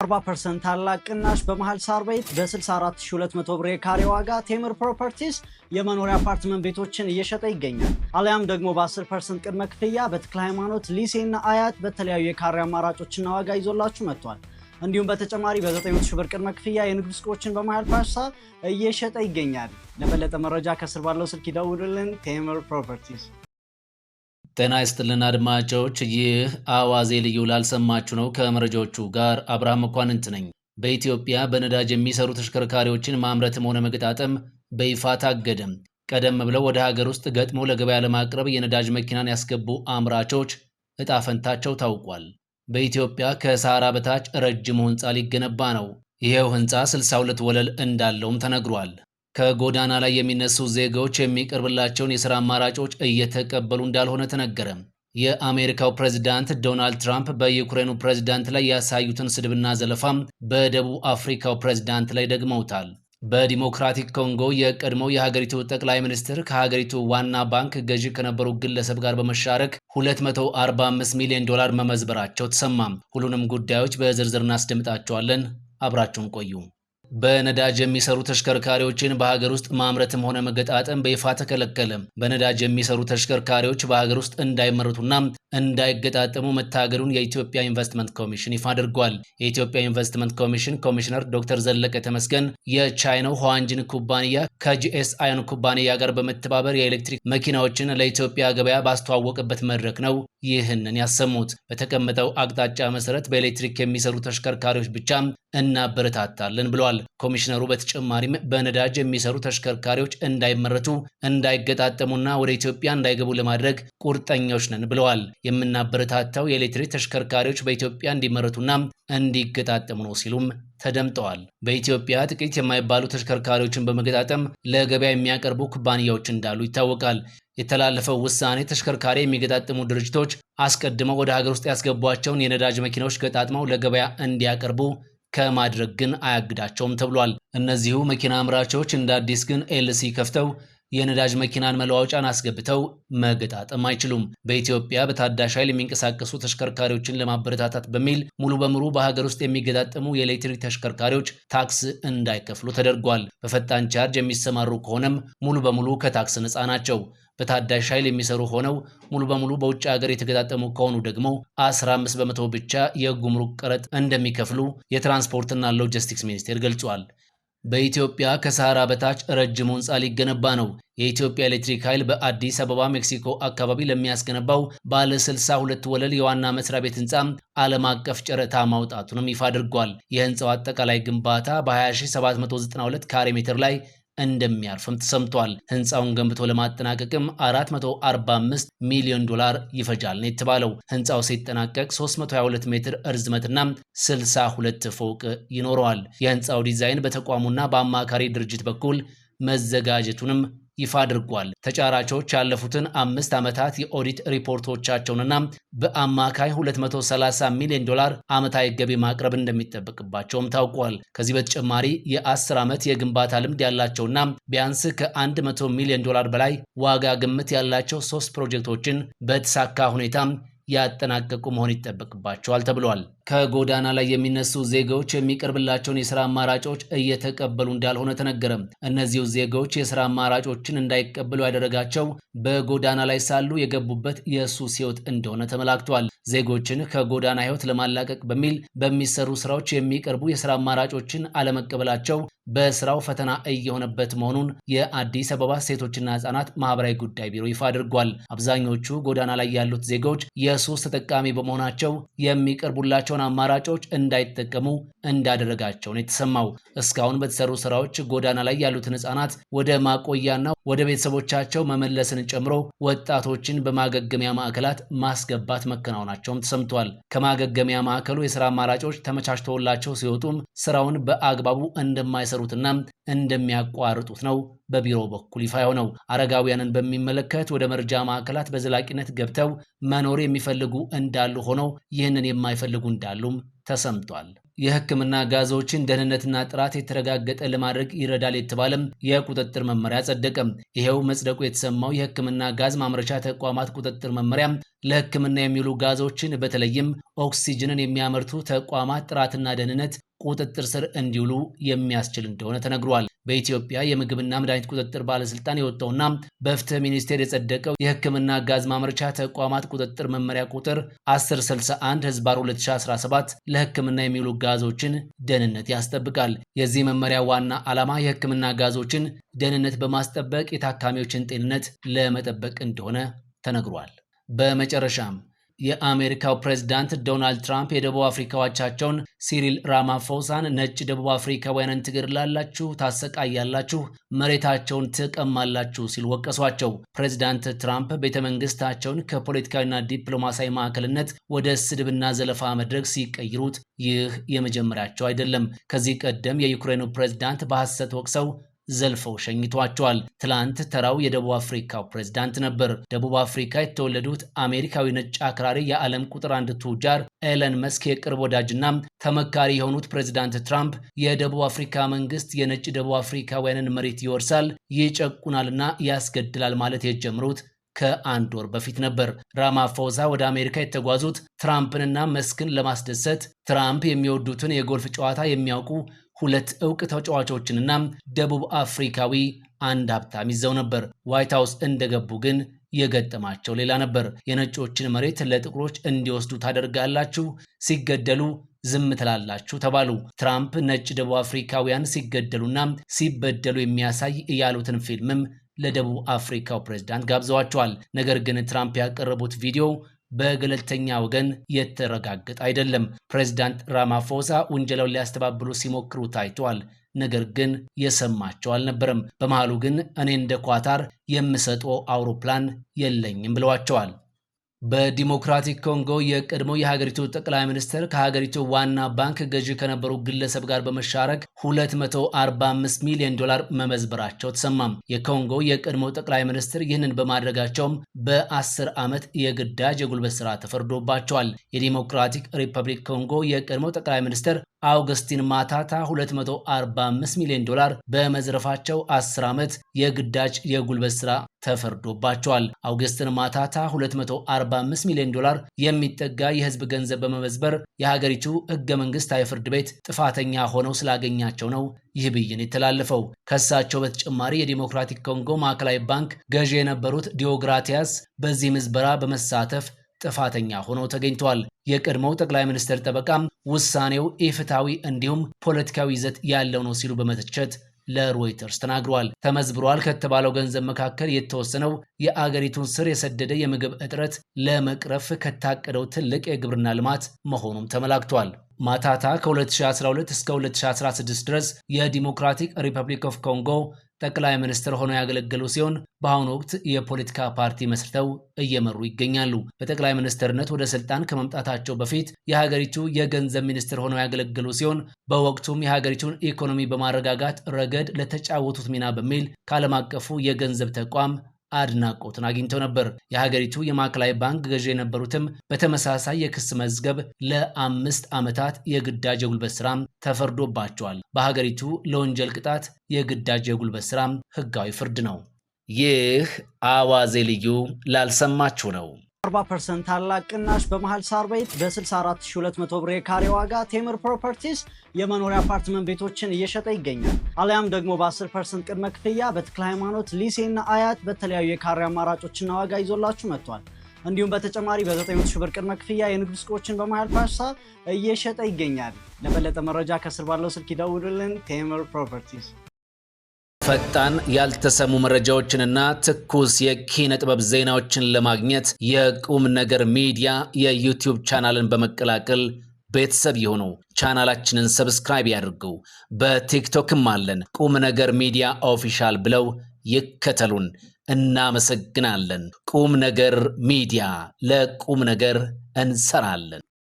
40% ታላቅ ቅናሽ በመሃል ሳር ቤት በ64200 ብር የካሬ ዋጋ ቴምር ፕሮፐርቲስ የመኖሪያ አፓርትመንት ቤቶችን እየሸጠ ይገኛል። አሊያም ደግሞ በ10% ቅድመ ክፍያ በተክለ ሃይማኖት ሊሴና አያት በተለያዩ የካሬ አማራጮችና ዋጋ ይዞላችሁ መጥቷል። እንዲሁም በተጨማሪ በ900 ሺህ ብር ቅድመ ክፍያ የንግድ ሱቆችን በመሃል ፓርሳ እየሸጠ ይገኛል። ለበለጠ መረጃ ከስር ባለው ስልክ ይደውሉልን። ቴምር ፕሮፐርቲስ። ጤና ይስጥልን አድማጮች፣ ይህ አዋዜ ልዩ ላልሰማችሁ ነው። ከመረጃዎቹ ጋር አብርሃም መኳንንት ነኝ። በኢትዮጵያ በነዳጅ የሚሰሩ ተሽከርካሪዎችን ማምረትም ሆነ መገጣጠም በይፋ ታገደም። ቀደም ብለው ወደ ሀገር ውስጥ ገጥመው ለገበያ ለማቅረብ የነዳጅ መኪናን ያስገቡ አምራቾች እጣ ፈንታቸው ታውቋል። በኢትዮጵያ ከሰሃራ በታች ረጅሙ ህንፃ ሊገነባ ነው። ይሄው ህንፃ 62 ወለል እንዳለውም ተነግሯል። ከጎዳና ላይ የሚነሱ ዜጋዎች የሚቀርብላቸውን የሥራ አማራጮች እየተቀበሉ እንዳልሆነ ተነገረ። የአሜሪካው ፕሬዝዳንት ዶናልድ ትራምፕ በዩክሬኑ ፕሬዝዳንት ላይ ያሳዩትን ስድብና ዘለፋም በደቡብ አፍሪካው ፕሬዝዳንት ላይ ደግመውታል። በዲሞክራቲክ ኮንጎ የቀድሞው የሀገሪቱ ጠቅላይ ሚኒስትር ከሀገሪቱ ዋና ባንክ ገዢ ከነበሩ ግለሰብ ጋር በመሻረክ $245 ሚሊዮን መመዝበራቸው ተሰማም። ሁሉንም ጉዳዮች በዝርዝር እናስደምጣቸዋለን። አብራችሁን ቆዩ። በነዳጅ የሚሰሩ ተሽከርካሪዎችን በሀገር ውስጥ ማምረትም ሆነ መገጣጠም በይፋ ተከለከለ። በነዳጅ የሚሰሩ ተሽከርካሪዎች በሀገር ውስጥ እንዳይመረቱና እንዳይገጣጠሙ መታገዱን የኢትዮጵያ ኢንቨስትመንት ኮሚሽን ይፋ አድርጓል። የኢትዮጵያ ኢንቨስትመንት ኮሚሽን ኮሚሽነር ዶክተር ዘለቀ ተመስገን የቻይናው ሆዋንጂን ኩባንያ ከጂኤስአይን ኩባንያ ጋር በመተባበር የኤሌክትሪክ መኪናዎችን ለኢትዮጵያ ገበያ ባስተዋወቀበት መድረክ ነው ይህንን ያሰሙት። በተቀመጠው አቅጣጫ መሰረት በኤሌክትሪክ የሚሰሩ ተሽከርካሪዎች ብቻ እናበረታታለን ብለዋል። ኮሚሽነሩ በተጨማሪም በነዳጅ የሚሰሩ ተሽከርካሪዎች እንዳይመረቱ እንዳይገጣጠሙና ወደ ኢትዮጵያ እንዳይገቡ ለማድረግ ቁርጠኞች ነን ብለዋል። የምናበረታታው የኤሌክትሪክ ተሽከርካሪዎች በኢትዮጵያ እንዲመረቱና እንዲገጣጠሙ ነው ሲሉም ተደምጠዋል። በኢትዮጵያ ጥቂት የማይባሉ ተሽከርካሪዎችን በመገጣጠም ለገበያ የሚያቀርቡ ኩባንያዎች እንዳሉ ይታወቃል። የተላለፈው ውሳኔ ተሽከርካሪ የሚገጣጠሙ ድርጅቶች አስቀድመው ወደ ሀገር ውስጥ ያስገቧቸውን የነዳጅ መኪናዎች ገጣጥመው ለገበያ እንዲያቀርቡ ከማድረግ ግን አያግዳቸውም ተብሏል። እነዚሁ መኪና አምራቾች እንደ አዲስ ግን ኤልሲ ከፍተው የነዳጅ መኪናን መለዋወጫን አስገብተው መገጣጠም አይችሉም። በኢትዮጵያ በታዳሽ ኃይል የሚንቀሳቀሱ ተሽከርካሪዎችን ለማበረታታት በሚል ሙሉ በሙሉ በሀገር ውስጥ የሚገጣጠሙ የኤሌክትሪክ ተሽከርካሪዎች ታክስ እንዳይከፍሉ ተደርጓል። በፈጣን ቻርጅ የሚሰማሩ ከሆነም ሙሉ በሙሉ ከታክስ ነፃ ናቸው። በታዳሽ ኃይል የሚሰሩ ሆነው ሙሉ በሙሉ በውጭ ሀገር የተገጣጠሙ ከሆኑ ደግሞ 15 በመቶ ብቻ የጉምሩክ ቀረጥ እንደሚከፍሉ የትራንስፖርትና ሎጂስቲክስ ሚኒስቴር ገልጿል። በኢትዮጵያ ከሰሃራ በታች ረጅሙ ህንፃ ሊገነባ ነው። የኢትዮጵያ ኤሌክትሪክ ኃይል በአዲስ አበባ ሜክሲኮ አካባቢ ለሚያስገነባው ባለ 62 ወለል የዋና መስሪያ ቤት ህንፃ ዓለም አቀፍ ጨረታ ማውጣቱንም ይፋ አድርጓል። የህንፃው አጠቃላይ ግንባታ በ20792 ካሬ ሜትር ላይ እንደሚያርፍም ተሰምቷል። ህንፃውን ገንብቶ ለማጠናቀቅም $445 ሚሊዮን ይፈጃል ነው የተባለው። ህንፃው ሲጠናቀቅ 322 ሜትር እርዝመትና 62 ፎቅ ይኖረዋል። የህንፃው ዲዛይን በተቋሙና በአማካሪ ድርጅት በኩል መዘጋጀቱንም ይፋ አድርጓል። ተጫራቾች ያለፉትን 5 ዓመታት የኦዲት ሪፖርቶቻቸውንና በአማካይ $230 ሚሊዮን ዓመታዊ ገቢ ማቅረብ እንደሚጠበቅባቸውም ታውቋል። ከዚህ በተጨማሪ የ10 ዓመት የግንባታ ልምድ ያላቸውና ቢያንስ ከ100 ሚሊዮን በላይ ዋጋ ግምት ያላቸው 3 ፕሮጀክቶችን በተሳካ ሁኔታ ያጠናቀቁ መሆን ይጠበቅባቸዋል ተብሏል። ከጎዳና ላይ የሚነሱ ዜጋዎች የሚቀርብላቸውን የሥራ አማራጮች እየተቀበሉ እንዳልሆነ ተነገረም። እነዚሁ ዜጋዎች የሥራ አማራጮችን እንዳይቀበሉ ያደረጋቸው በጎዳና ላይ ሳሉ የገቡበት የሱስ ሕይወት እንደሆነ ተመላክቷል። ዜጎችን ከጎዳና ሕይወት ለማላቀቅ በሚል በሚሰሩ ስራዎች የሚቀርቡ የሥራ አማራጮችን አለመቀበላቸው በስራው ፈተና እየሆነበት መሆኑን የአዲስ አበባ ሴቶችና ሕፃናት ማህበራዊ ጉዳይ ቢሮ ይፋ አድርጓል። አብዛኞቹ ጎዳና ላይ ያሉት ዜጎች የሱስ ተጠቃሚ በመሆናቸው የሚቀርቡላቸውን አማራጮች እንዳይጠቀሙ እንዳደረጋቸው ነው የተሰማው። እስካሁን በተሰሩ ስራዎች ጎዳና ላይ ያሉትን ሕፃናት ወደ ማቆያና ወደ ቤተሰቦቻቸው መመለስን ጨምሮ ወጣቶችን በማገገሚያ ማዕከላት ማስገባት መከናወናቸውም ተሰምቷል። ከማገገሚያ ማዕከሉ የሥራ አማራጮች ተመቻችተውላቸው ሲወጡም ስራውን በአግባቡ እንደማይሰሩትና እንደሚያቋርጡት ነው በቢሮ በኩል ይፋ የሆነው። አረጋውያንን በሚመለከት ወደ መርጃ ማዕከላት በዘላቂነት ገብተው መኖር የሚፈልጉ እንዳሉ ሆነው ይህንን የማይፈልጉ እንዳሉም ተሰምቷል። የሕክምና ጋዞችን ደህንነትና ጥራት የተረጋገጠ ለማድረግ ይረዳል የተባለም የቁጥጥር መመሪያ ጸደቀ። ይሄው መጽደቁ የተሰማው የሕክምና ጋዝ ማምረቻ ተቋማት ቁጥጥር መመሪያ ለሕክምና የሚውሉ ጋዞችን በተለይም ኦክሲጅንን የሚያመርቱ ተቋማት ጥራትና ደህንነት ቁጥጥር ስር እንዲውሉ የሚያስችል እንደሆነ ተነግሯል። በኢትዮጵያ የምግብና መድኃኒት ቁጥጥር ባለስልጣን የወጣውና በፍትህ ሚኒስቴር የጸደቀው የሕክምና ጋዝ ማምረቻ ተቋማት ቁጥጥር መመሪያ ቁጥር 1061/2017 ለሕክምና የሚውሉ ጋዞችን ደህንነት ያስጠብቃል። የዚህ መመሪያ ዋና ዓላማ የሕክምና ጋዞችን ደህንነት በማስጠበቅ የታካሚዎችን ጤንነት ለመጠበቅ እንደሆነ ተነግሯል። በመጨረሻም የአሜሪካው ፕሬዝዳንት ዶናልድ ትራምፕ የደቡብ አፍሪካ አቻቸውን ሲሪል ራማፎሳን ነጭ ደቡብ አፍሪካውያንን ትገድላላችሁ፣ ታሰቃያላችሁ፣ መሬታቸውን ትቀማላችሁ ሲሉ ወቀሷቸው። ፕሬዝዳንት ትራምፕ ቤተመንግስታቸውን ከፖለቲካዊና ዲፕሎማሲያዊ ማዕከልነት ወደ ስድብና ዘለፋ መድረክ ሲቀይሩት ይህ የመጀመሪያቸው አይደለም። ከዚህ ቀደም የዩክሬኑ ፕሬዝዳንት በሐሰት ወቅሰው ዘልፈው ሸኝቷቸዋል። ትላንት ተራው የደቡብ አፍሪካው ፕሬዝዳንት ነበር። ደቡብ አፍሪካ የተወለዱት አሜሪካዊ ነጭ አክራሪ የዓለም ቁጥር 1 ቱጃር ኤለን መስክ የቅርብ ወዳጅና ተመካሪ የሆኑት ፕሬዝዳንት ትራምፕ የደቡብ አፍሪካ መንግስት የነጭ ደቡብ አፍሪካውያንን መሬት ይወርሳል፣ ይጨቁናልና ያስገድላል ማለት የጀመሩት ከአንድ ወር በፊት ነበር። ራማፎሳ ወደ አሜሪካ የተጓዙት ትራምፕንና መስክን ለማስደሰት ትራምፕ የሚወዱትን የጎልፍ ጨዋታ የሚያውቁ ሁለት ዕውቅ ተጫዋቾችንና ደቡብ አፍሪካዊ አንድ ሀብታም ይዘው ነበር። ዋይት ሃውስ እንደገቡ ግን የገጠማቸው ሌላ ነበር። የነጮችን መሬት ለጥቁሮች እንዲወስዱ ታደርጋላችሁ፣ ሲገደሉ ዝም ትላላችሁ ተባሉ። ትራምፕ ነጭ ደቡብ አፍሪካውያን ሲገደሉና ሲበደሉ የሚያሳይ ያሉትን ፊልምም ለደቡብ አፍሪካው ፕሬዝዳንት ጋብዘዋቸዋል። ነገር ግን ትራምፕ ያቀረቡት ቪዲዮ በገለልተኛ ወገን የተረጋገጠ አይደለም። ፕሬዝዳንት ራማፎሳ ውንጀላውን ሊያስተባብሉ ሲሞክሩ ታይተዋል። ነገር ግን የሰማቸው አልነበረም። በመሃሉ ግን እኔ እንደ ኳታር የምሰጠው አውሮፕላን የለኝም ብለዋቸዋል። በዲሞክራቲክ ኮንጎ የቀድሞ የሀገሪቱ ጠቅላይ ሚኒስትር ከሀገሪቱ ዋና ባንክ ገዢ ከነበሩ ግለሰብ ጋር በመሻረክ $245 ሚሊዮን መመዝበራቸው ተሰማም። የኮንጎ የቀድሞ ጠቅላይ ሚኒስትር ይህንን በማድረጋቸውም በ10 ዓመት የግዳጅ የጉልበት ስራ ተፈርዶባቸዋል። የዲሞክራቲክ ሪፐብሊክ ኮንጎ የቀድሞ ጠቅላይ ሚኒስትር አውግስቲን ማታታ $245 ሚሊዮን በመዝረፋቸው 10 ዓመት የግዳጅ የጉልበት ስራ ተፈርዶባቸዋል። አውግስቲን ማታታ $245 ሚሊዮን የሚጠጋ የህዝብ ገንዘብ በመመዝበር የሀገሪቱ ህገ መንግስታዊ ፍርድ ቤት ጥፋተኛ ሆነው ስላገኛቸው ነው ይህ ብይን የተላለፈው። ከሳቸው በተጨማሪ የዲሞክራቲክ ኮንጎ ማዕከላዊ ባንክ ገዢ የነበሩት ዲዮግራቲያስ በዚህ ምዝበራ በመሳተፍ ጥፋተኛ ሆነው ተገኝተዋል። የቀድሞው ጠቅላይ ሚኒስትር ጠበቃም ውሳኔው ኢፍትሐዊ እንዲሁም ፖለቲካዊ ይዘት ያለው ነው ሲሉ በመተቸት ለሮይተርስ ተናግረዋል። ተመዝብሯል ከተባለው ገንዘብ መካከል የተወሰነው የአገሪቱን ስር የሰደደ የምግብ እጥረት ለመቅረፍ ከታቀደው ትልቅ የግብርና ልማት መሆኑም ተመላክቷል። ማታታ ከ2012 እስከ 2016 ድረስ የዲሞክራቲክ ሪፐብሊክ ኦፍ ኮንጎ ጠቅላይ ሚኒስትር ሆነው ያገለገሉ ሲሆን በአሁኑ ወቅት የፖለቲካ ፓርቲ መስርተው እየመሩ ይገኛሉ። በጠቅላይ ሚኒስትርነት ወደ ስልጣን ከመምጣታቸው በፊት የሀገሪቱ የገንዘብ ሚኒስትር ሆነው ያገለገሉ ሲሆን በወቅቱም የሀገሪቱን ኢኮኖሚ በማረጋጋት ረገድ ለተጫወቱት ሚና በሚል ከዓለም አቀፉ የገንዘብ ተቋም አድናቆትን አግኝተው ነበር። የሀገሪቱ የማዕከላዊ ባንክ ገዢ የነበሩትም በተመሳሳይ የክስ መዝገብ ለ5 ዓመታት የግዳጅ የጉልበት ስራም ተፈርዶባቸዋል። በሀገሪቱ ለወንጀል ቅጣት የግዳጅ የጉልበት ስራም ህጋዊ ፍርድ ነው። ይህ አዋዜ ልዩ ላልሰማችሁ ነው። 40% ታላቅ ቅናሽ በመሃል ሳር ቤት በ64200 ብር የካሬ ዋጋ ቴምር ፕሮፐርቲስ የመኖሪያ አፓርትመንት ቤቶችን እየሸጠ ይገኛል። አሊያም ደግሞ በ10% ቅድመ ክፍያ በተክለ ሃይማኖት፣ ሊሴና አያት በተለያዩ የካሬ አማራጮችና ዋጋ ይዞላችሁ መጥቷል። እንዲሁም በተጨማሪ በ900 ሺህ ብር ቅድመ ክፍያ የንግድ ሱቆችን በመሃል ፓሳ እየሸጠ ይገኛል። ለበለጠ መረጃ ከስር ባለው ስልክ ይደውሉልን። ቴምር ፕሮፐርቲስ ፈጣን ያልተሰሙ መረጃዎችንና ትኩስ የኪነ ጥበብ ዜናዎችን ለማግኘት የቁም ነገር ሚዲያ የዩቲዩብ ቻናልን በመቀላቀል ቤተሰብ ይሁኑ። ቻናላችንን ሰብስክራይብ ያድርጉ። በቲክቶክም አለን። ቁም ነገር ሚዲያ ኦፊሻል ብለው ይከተሉን። እናመሰግናለን። ቁም ነገር ሚዲያ፣ ለቁም ነገር እንሰራለን።